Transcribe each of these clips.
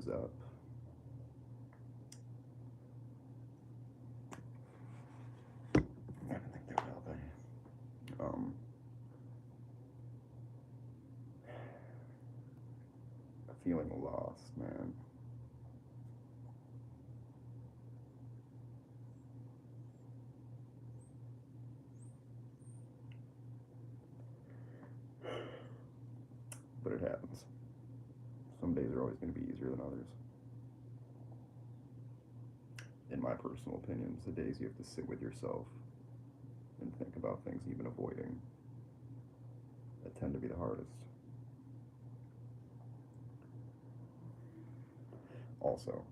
is up. I didn't think that would help any. Feeling lost, man. But it happens. Some days are always going to be easier than others. In my personal opinions, the days you have to sit with yourself and think about things you've been avoiding that tend to be the hardest. Also,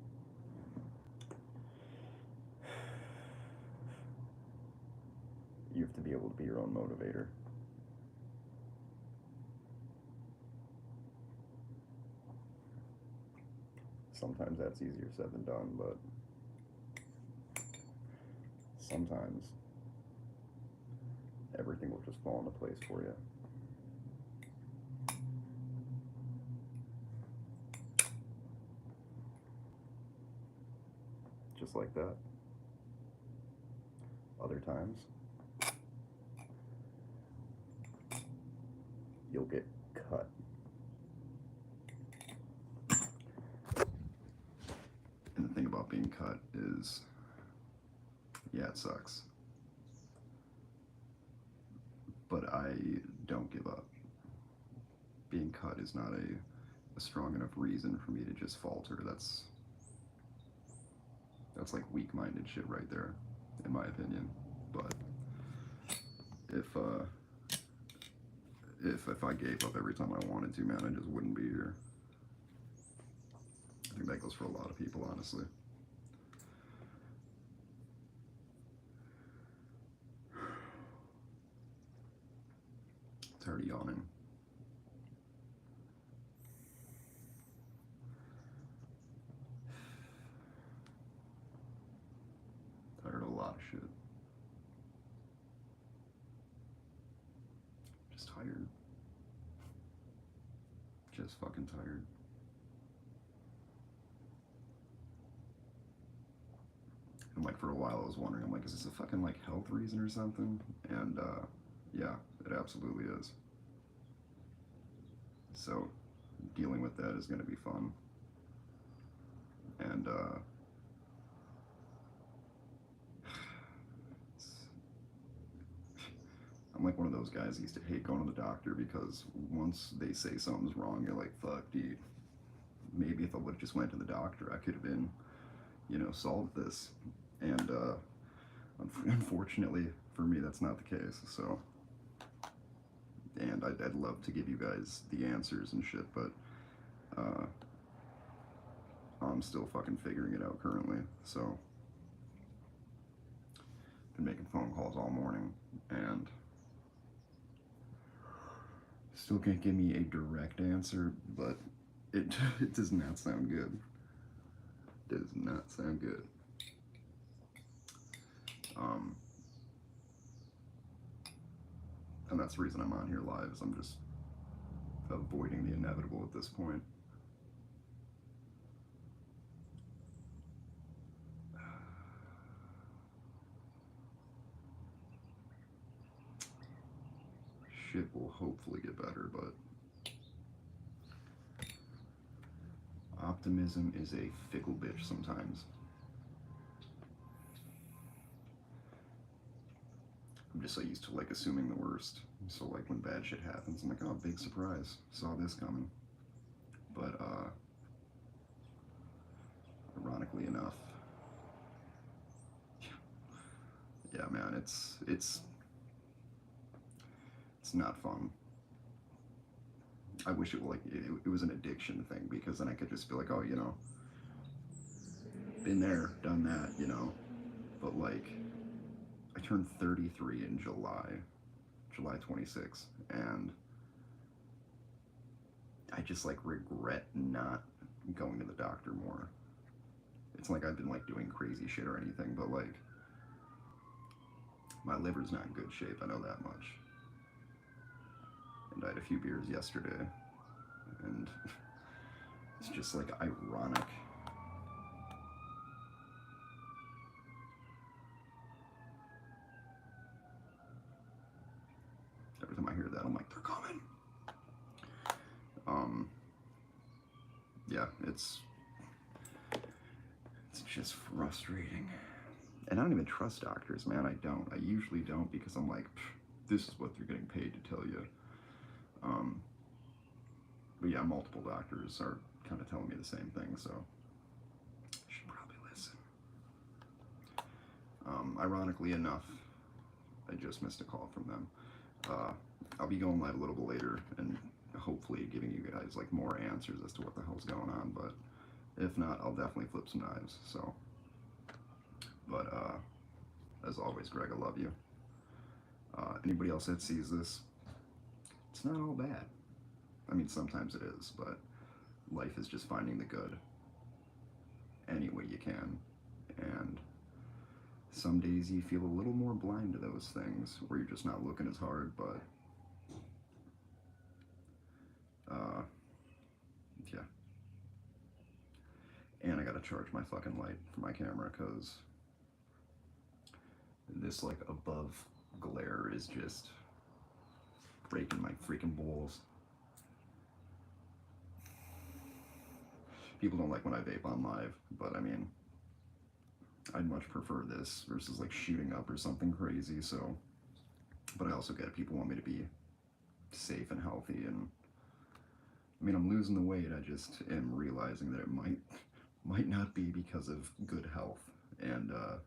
you have to be able to be your own motivator. Sometimes that's easier said than done, but sometimes everything will just fall into place for you. Just like that. Other times, you'll get cut. And the thing about being cut is, yeah, it sucks. But I don't give up. Being cut is not a strong enough reason for me to just falter. That's like weak-minded shit right there, in my opinion. But if if I gave up every time I wanted to, man, I just wouldn't be here. I think that goes for a lot of people, honestly. It's already yawning. Tired of a lot of shit. Just tired. Just fucking tired. And like for a while I was wondering, I'm like, is this a fucking like health reason or something? And yeah, it absolutely is. So dealing with that is gonna be fun. And I'm like one of those guys who used to hate going to the doctor because once they say something's wrong, you're like, fuck, dude. Maybe if I would have just went to the doctor, I could have been, solved this. And unfortunately for me, that's not the case. So, and I'd love to give you guys the answers and shit, but I'm still fucking figuring it out currently. So, been making phone calls all morning and still can't give me a direct answer, but it it does not sound good. Does not sound good. And that's the reason I'm on here live, is I'm just avoiding the inevitable at this point. Shit will hopefully get better, but optimism is a fickle bitch sometimes. I'm just so used to like assuming the worst. So like when bad shit happens, I'm like, oh, big surprise, saw this coming. But ironically enough, yeah, man, it's not fun. I wish it was an addiction thing, because then I could just be like, oh, been there, done that. But like, I turned 33 in July 26th, and I just like regret not going to the doctor more. It's like I've been like doing crazy shit or anything, but like my liver's not in good shape, I know that much. And I had a few beers yesterday, and It's just like ironic. Every time I hear that, I'm like, they're coming. Um, yeah, it's just frustrating. And I don't even trust doctors, man. I don't. I usually don't because I'm like, this is what they're getting paid to tell you. Um, but yeah, multiple doctors are kind of telling me the same thing, so I should probably listen. Ironically enough, I just missed a call from them. Uh, I'll be going live a little bit later and hopefully giving you guys like more answers as to what the hell's going on. But if not, I'll definitely flip some knives. So, but as always, Greg, I love you. Anybody else that sees this, it's not all bad. I mean, sometimes it is, but life is just finding the good any way you can. And some days you feel a little more blind to those things, where you're just not looking as hard, but uh, yeah. And I gotta charge my fucking light for my camera because this like above glare is just breaking my freaking balls. People don't like when I vape on live, but I mean, I'd much prefer this versus like shooting up or something crazy. So, but I also get it. People want me to be safe and healthy, and I mean, I'm losing the weight. I just am realizing that it might not be because of good health, and I'm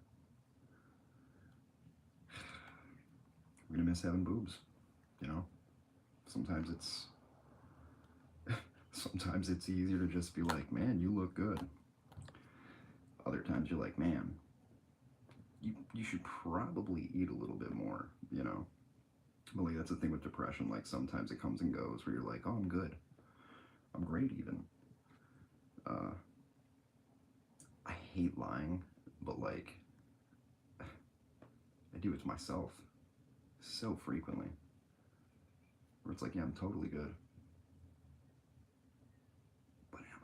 gonna miss having boobs. You know, sometimes it's sometimes it's easier to just be like, man, you look good. Other times you're like, man, you should probably eat a little bit more. You know, but like that's the thing with depression. Like sometimes it comes and goes where you're like, oh, I'm good, I'm great even. Uh, I hate lying, but like I do it to myself so frequently. Where it's like, yeah, I'm totally good, but am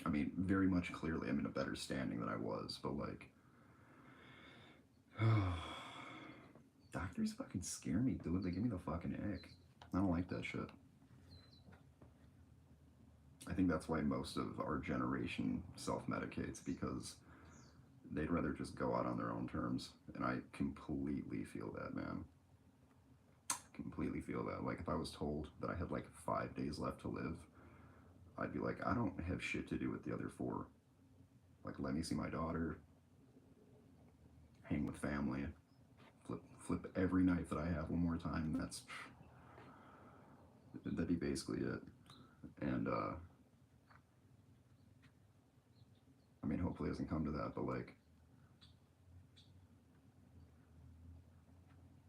I? I mean, very much clearly, I'm in a better standing than I was, but like, doctors fucking scare me, dude. They give me the fucking ick. I don't like that shit. I think that's why most of our generation self-medicates because they'd rather just go out on their own terms. And I completely feel that, man. Completely feel that. Like if I was told that I had like 5 days left to live, I'd be like, I don't have shit to do with the other 4. Like let me see my daughter, hang with family, flip every knife that I have one more time. That'd be basically it. And I mean, hopefully it doesn't come to that, but like,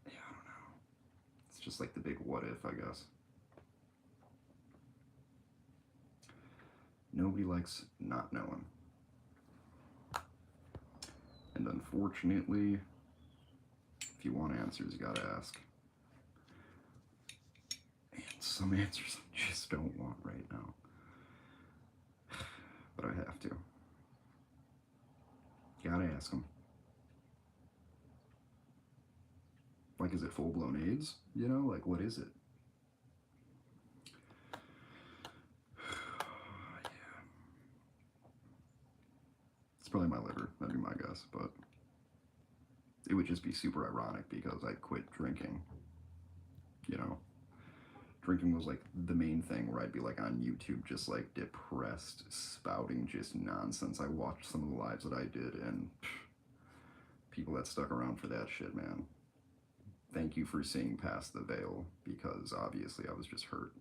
yeah, I don't know. It's just like the big what if, I guess. Nobody likes not knowing. And unfortunately, if you want answers, you gotta ask. And some answers I just don't want right now. But I have to. Gotta ask them. Like, is it full blown AIDS? You know, like, what is it? Yeah. It's probably my liver. That'd be my guess. But it would just be super ironic because I quit drinking. You know, drinking was like the main thing where I'd be like on YouTube, just like depressed, spouting just nonsense. I watched some of the lives that I did, and people that stuck around for that shit, man. Thank you for seeing past the veil because obviously I was just hurt.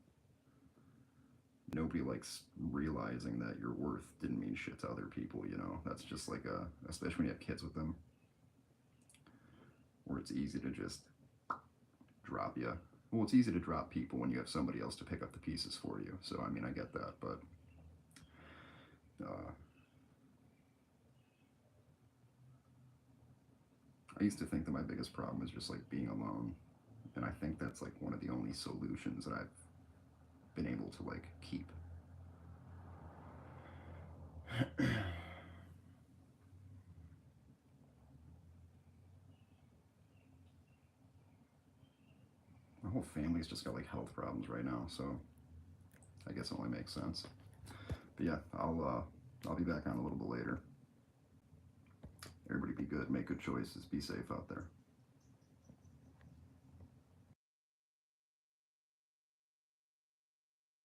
Nobody likes realizing that your worth didn't mean shit to other people, you know? That's just like especially when you have kids with them, where it's easy to just drop you. Well, it's easy to drop people when you have somebody else to pick up the pieces for you. So, I mean, I get that, but uh, I used to think that my biggest problem was just like being alone. And I think that's like one of the only solutions that I've been able to like keep. My whole family's just got like health problems right now, so I guess it only makes sense. But yeah, I'll be back on a little bit later. Everybody be good, make good choices, be safe out there.